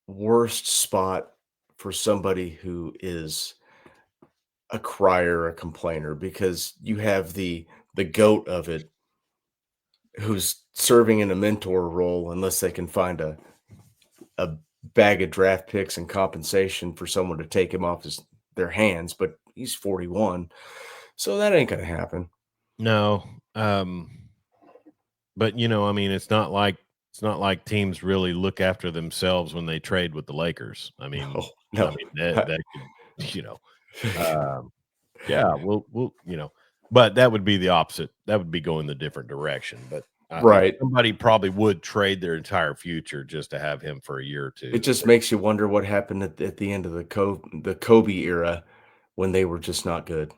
worst spot for somebody who is a crier, a complainer, because you have the goat of it who's serving in a mentor role unless they can find a bag of draft picks and compensation for someone to take him off their hands, but he's 41. So that ain't gonna happen. No, but I mean, it's not like teams really look after themselves when they trade with the Lakers. I mean, Oh, no. that could, yeah, we'll but that would be the opposite. That would be going the different direction. But Right. somebody probably would trade their entire future just to have him for a year or two. It just makes you wonder what happened at the end of the Kobe era when they were just not good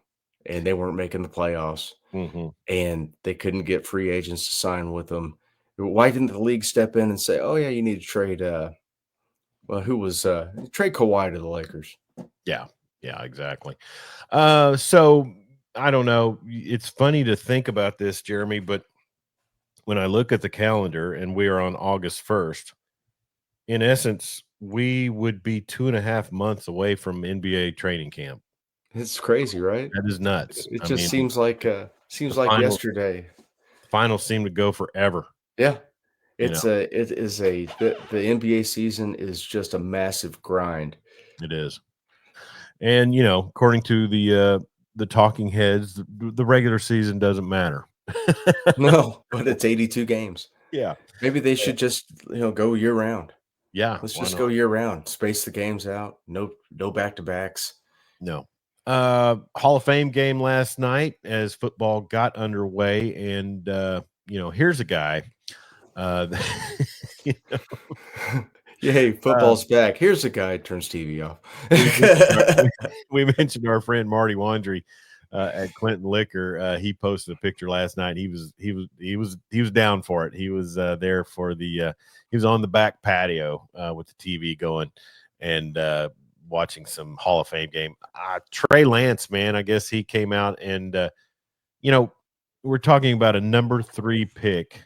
and they weren't making the playoffs Mhm. and they couldn't get free agents to sign with them. Why didn't the league step in and say, "Oh yeah, you need to trade who was trade Kawhi to the Lakers?" Yeah, exactly. So I don't know. It's funny to think about this, Jeremy, but when I look at the calendar and we are on August 1st, in essence, we would be 2.5 months away from NBA training camp. It's crazy, right? That is nuts. It I just mean, seems the like finals yesterday. finals seem to go forever. Yeah. You know, It is the NBA season is just a massive grind. it is. And according to the talking heads, the regular season doesn't matter. No, but it's 82 games. Yeah. Maybe they should just, go year round. Yeah. Let's Why just not? go year round. Space the games out. No back-to-backs. No. Hall of Fame game last night as football got underway, and here's a guy. You know, Yay, football's back. Here's a guy turns TV off. we mentioned our, we, we mentioned our friend Marty Wandry at Clinton Liquor. He posted a picture last night. He was down for it. He was there for he was on the back patio with the TV going and watching some Hall of Fame game. Trey Lance, man, I guess he came out and we're talking about a number 3 pick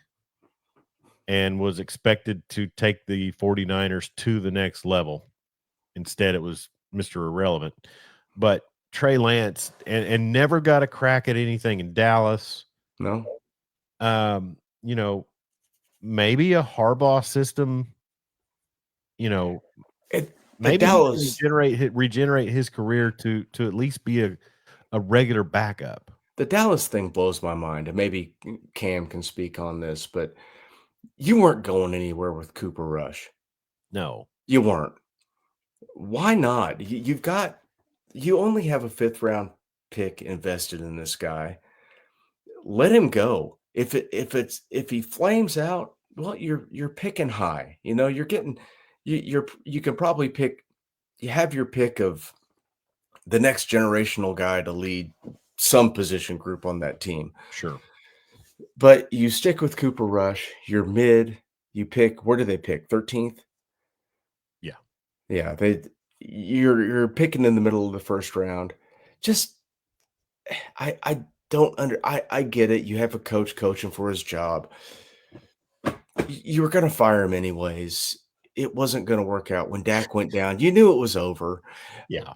and was expected to take the 49ers to the next level. Instead, it was Mr. Irrelevant. But Trey Lance and never got a crack at anything in Dallas. No. Um, maybe a Harbaugh system, At maybe he can Dallas, regenerate his career to at least be a regular backup. the Dallas thing blows my mind, and maybe Cam can speak on this, but you weren't going anywhere with Cooper Rush. No. You weren't. Why not? You only have a 5th round pick invested in this guy. Let him go. If he flames out, well, you're picking high. You're getting you can probably you have your pick of the next generational guy to lead some position group on that team. Sure. But you stick with Cooper Rush, you're mid, you pick, where do they pick? 13th? Yeah. Yeah, you're picking in the middle of the first round. Just I don't I get it. You have a coach coaching for his job. You were gonna fire him anyways. It wasn't gonna work out. When Dak went down, you knew it was over. Yeah.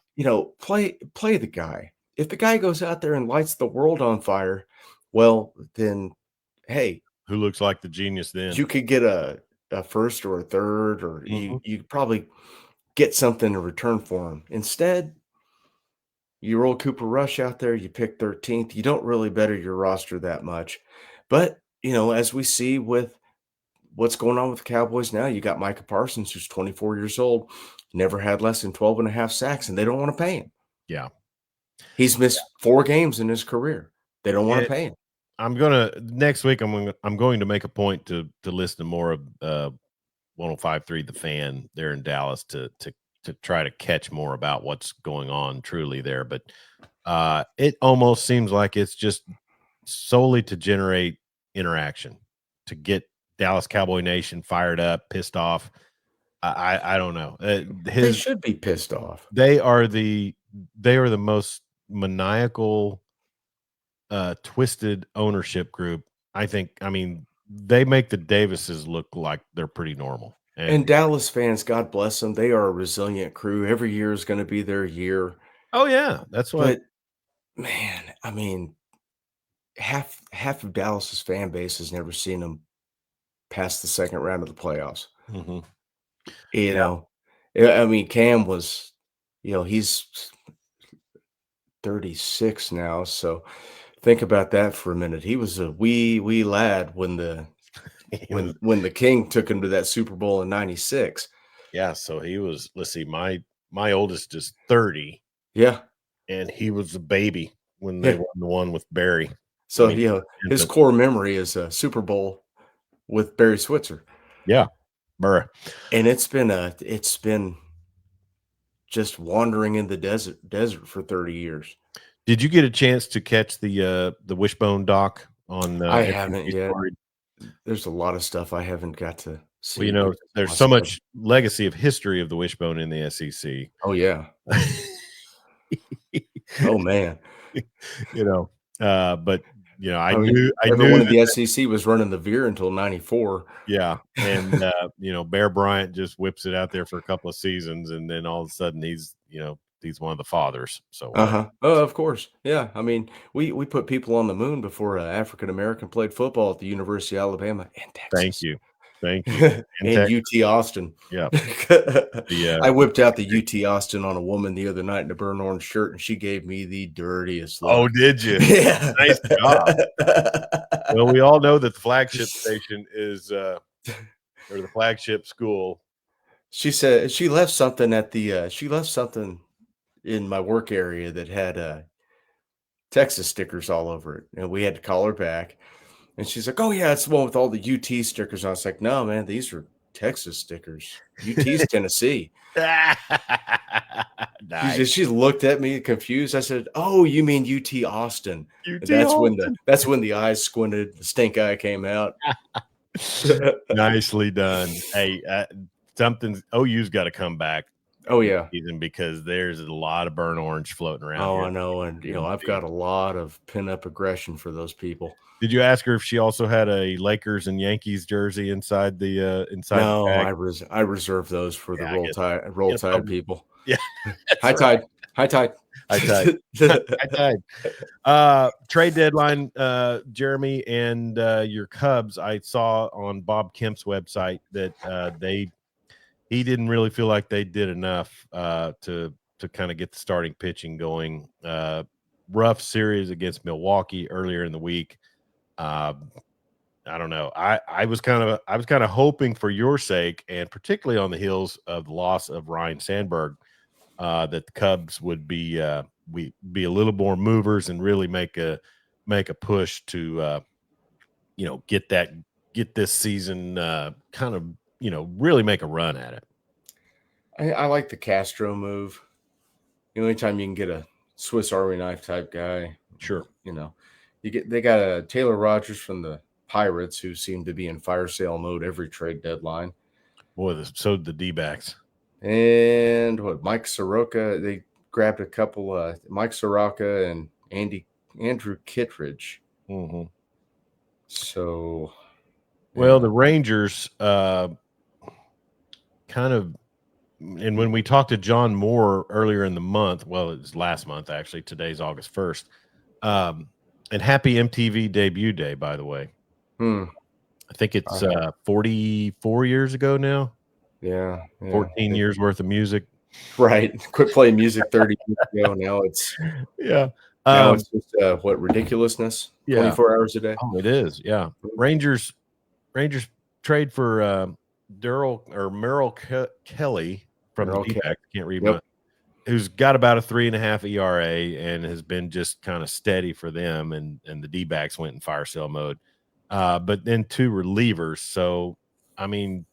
Play the guy. If the guy goes out there and lights the world on fire, well, then hey, Who looks like the genius then? you could get a first or a third, or Mhm. you could probably get something in return for him. Instead, you roll Cooper Rush out there, you pick 13th. You don't really better your roster that much. But, as we see with what's going on with the Cowboys now, you got Micah Parsons, who's 24 years old, never had less than 12 and a half sacks, and they don't want to pay him. Yeah. He's missed 4 games in his career. They don't want to pay him. Next week I'm going to make a point to listen to more of 105.3 The Fan there in Dallas to try to catch more about what's going on truly there. But it almost seems like it's just solely to generate interaction, to get Dallas Cowboy Nation fired up, pissed off. I don't know. They should be pissed off. They are the most maniacal, twisted ownership group. I think. I mean, they make the Davises look like they're pretty normal. And Dallas fans, God bless them, they are a resilient crew. Every year is gonna be their year. Oh yeah, that's what. But, man, I mean, half of Dallas's fan base has never seen them past the second round of the playoffs. Mhm. You Yeah. know? Yeah, I mean, Cam was he's 36 now, so think about that for a minute. He was a wee lad when the He was, when the king took him to that Super Bowl in '96. yeah. So he was. Let's see, my oldest is 30, Yeah, and he was a baby when they yeah. won the one with Barry. I So, mean, his infant. core memory is a Super Bowl with Barry Switzer, Yeah, Burr. and it's been just wandering in the desert for 30 years. Did you get a chance to catch the Wishbone doc on I haven't SEC yet. Story? There's a lot of stuff I haven't got to Well, see because of there's my so schedule. much legacy of history of the Wishbone in the SEC. Oh, yeah. Oh, man. But I I mean, I everyone knew in that. the SEC was running the veer until '94. Yeah, and Bear Bryant just whips it out there for a couple of seasons, and then all of a sudden he's one of the fathers. So Uh-huh. Oh, of course. Yeah. I mean, we put people on the moon before African American played football at the University of Alabama and thank Texas. you, thank you, in And Texas. UT Austin. Yeah, I whipped out the UT Austin on a woman the other night in a burnt orange shirt, and she gave me the dirtiest oh, look. did you? Yeah. Nice job. Well, we all know that the flagship station is or the flagship school. She said she left something at the she left something in my work area that had Texas stickers all over it, and we had to call her back. And she's like, "Oh yeah, it's the one with all the UT stickers." I was like, "No, man, these are Texas stickers. UT's Tennessee." Nice. She looked at me confused. I said, "Oh, you mean UT Austin?" UT And Austin. that's when the eyes squinted, the stink eye came out. Nicely done. Hey, OU's got to come back Oh yeah. season because there's a lot of burnt orange floating around Oh, here. I know, and I've got a lot of pent up aggression for those people. Did you ask her if she also had a Lakers and Yankees jersey inside the No, bag? I reserve those for the Yeah, I roll guess tide people. Yeah, High tide. High tide. High tide. High tide. Trade deadline, Jeremy, and your Cubs. I saw on Bob Kemp's website that he didn't really feel like they did enough to kind of get the starting pitching going. Rough series against Milwaukee earlier in the week. I don't know. I was kind of hoping for your sake, and particularly on the heels of the loss of Ryan Sandberg, that the Cubs would be a little more movers and really make a push to get this season kind of really make a run at it. I like the Castro move. The only time you can get a Swiss Army knife type guy, Sure. they got a Taylor Rogers from the Pirates who seem to be in fire sale mode every trade deadline. Boy, so the D-backs. And Mike Soroka, they grabbed a couple Mike Soroka and Andrew Kittredge. Mm-hmm. So well, the Rangers kind of, and when we talked to John Moore earlier in the month, well, it was last month actually, today's August 1st. And happy MTV debut day, by the way. I think it's 44 years ago now. Yeah. 14 years worth of music. Right. Quit playing music 30 years ago. Now it's now it's just ridiculousness? 24 hours a day. Oh, it is. Yeah. Rangers trade for Merrill Kelly from the D-backs. Can't read my, who's got about a 3.5 ERA and has been just kind of steady for them. And the D-backs went in fire sale mode. But then 2 relievers. So, I mean,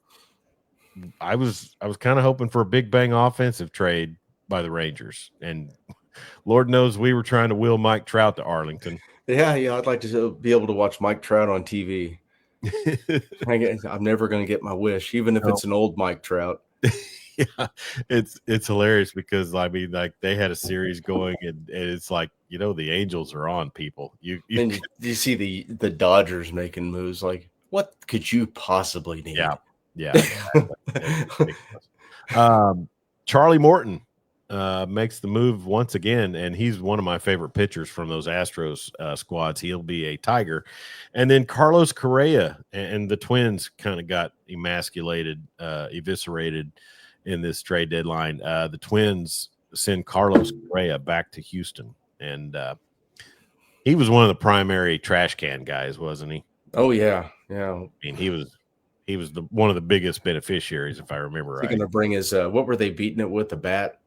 I was kind of hoping for a big bang offensive trade by the Rangers, and Lord knows we were trying to wheel Mike Trout to Arlington. Yeah, I'd like to be able to watch Mike Trout on TV. I'm never going to get my wish, even if it's an old Mike Trout. Yeah, it's hilarious because I mean, like they had a series going, and it's like the Angels are on people. You see the Dodgers making moves like, What could you possibly need? Yeah. Exactly. Charlie Morton makes the move once again, and he's one of my favorite pitchers from those Astros squads. He'll be a Tiger. And then Carlos Correa and the Twins kind of got eviscerated in this trade deadline. The Twins send Carlos Correa back to Houston, and he was one of the primary trash can guys, wasn't he? Oh yeah. I mean, he was one of the biggest beneficiaries, if I remember right. He's going to bring his what were they beating it with, a bat?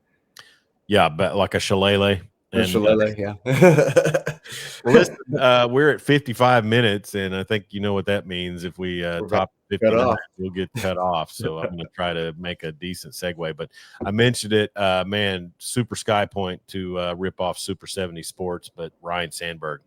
Yeah, but like a shillelagh. Yeah. Well, listen, we're at 55 minutes, and I think you know what that means. If we top 50 minutes, we'll get cut off. So I'm going to try to make a decent segue. But I mentioned it, man, Super Sky Point to rip off Super 70 Sports, but Ryan Sandberg,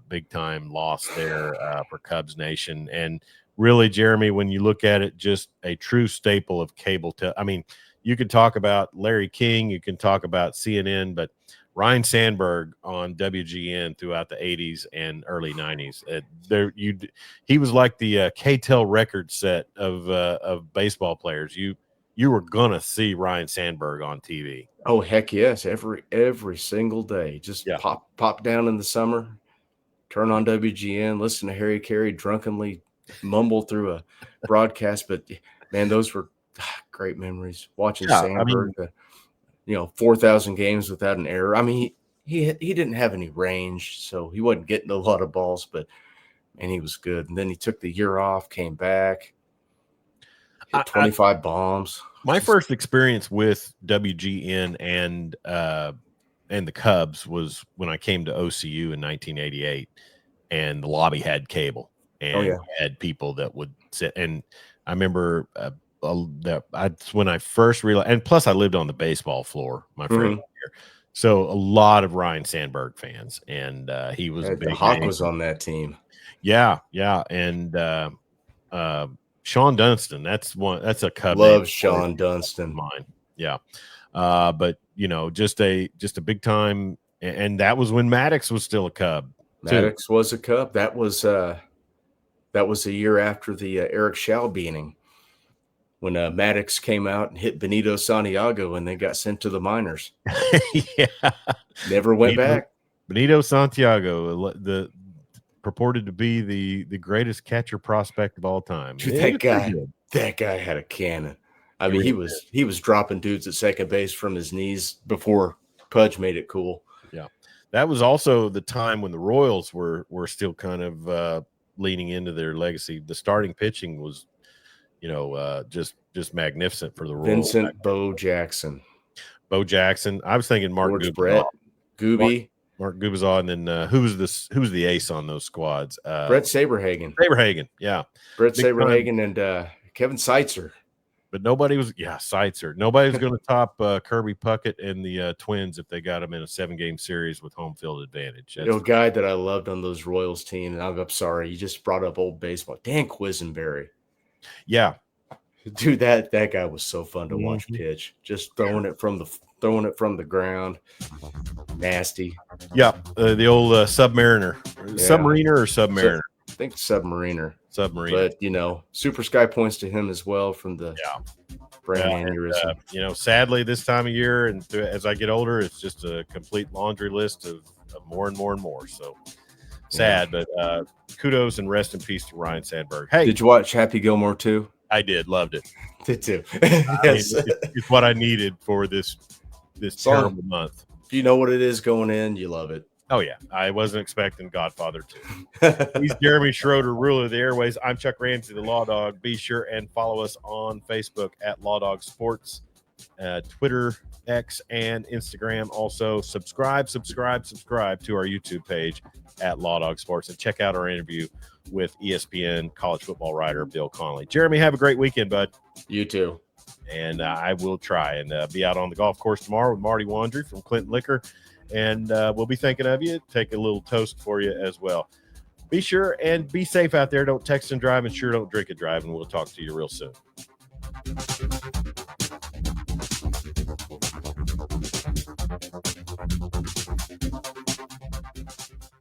big time loss there for Cubs Nation. And really, Jeremy, when you look at it, just a true staple of cable. I mean, you can talk about Larry King, you can talk about CNN, but Ryan Sandberg on WGN throughout the 80s and early 90s. He was like the K-Tel record set of baseball players. You were gonna see Ryan Sandberg on TV. Oh heck yes, every single day. Just pop down in the summer, turn on WGN, listen to Harry Carey drunkenly mumble through a broadcast. But man, those were great memories. Watching Sandberg, 4,000 games without an error. I mean, he didn't have any range, so he wasn't getting a lot of balls, but man, he was good. And then he took the year off, came back, hit 25 bombs. My first experience with WGN and the Cubs was when I came to OCU in 1988, and the lobby had cable, and had people that would sit. And I remember that's when I first realized, and plus I lived on the baseball floor my freshman year, so a lot of Ryan Sandberg fans, and he was a big Hawk was on that team. Yeah, and Sean Dunston, that's a Cub. Love Sean Dunston. Mine, yeah. But just a big time, and that was when Maddox was still a Cub. Maddox was a Cub. That was a year after the Eric Schau beating, when Maddox came out and hit Benito Santiago and they got sent to the minors. Never went back. Benito Santiago, the purported to be the greatest catcher prospect of all time. Dude, that guy had a cannon. I mean, he was dropping dudes at second base from his knees before Pudge made it cool. Yeah, that was also the time when the Royals were still kind of leaning into their legacy. The starting pitching was, just magnificent for the Royals. Vincent Bo Jackson. I was thinking Mark Gubazon. Gooby. Mark Gubazon, and then who was the ace on those squads? Brett Saberhagen. Yeah. Brett Saberhagen and Kevin Seitzer. But nobody was Seitzer. Nobody was going to top Kirby Puckett and the Twins if they got them in a 7-game series with home field advantage. A guy that I loved on those Royals team, and I'm sorry, you just brought up old baseball. Dan Quisenberry. Yeah. Dude, that guy was so fun to watch pitch. Just throwing it from the ground. Nasty. Yeah, the old Submariner. Submariner or Submariner? I think Submariner. Submariner. But, Super Sky points to him as well from the brain aneurysm. Sadly, this time of year, and as I get older, it's just a complete laundry list of more and more and more. So sad, but kudos and rest in peace to Ryan Sandberg. Hey, did you watch Happy Gilmore 2? I did. Loved it. Did too. Yes. It's what I needed for this terrible month. If you know what it is going in, you love it. Oh, yeah. I wasn't expecting Godfather 2. He's Jeremy Schroeder, ruler of the airways. I'm Chuck Ramsey, the Law Dog. Be sure and follow us on Facebook at Law Dog Sports, Twitter, X, and Instagram. Also, subscribe to our YouTube page at Law Dog Sports, and check out our interview with ESPN college football writer Bill Connolly. Jeremy, have a great weekend, bud. You too. And I will try and be out on the golf course tomorrow with Marty Wandry from Clinton Liquor. And we'll be thinking of you. Take a little toast for you as well. Be sure and be safe out there. Don't text and drive, and sure don't drink and drive. And we'll talk to you real soon.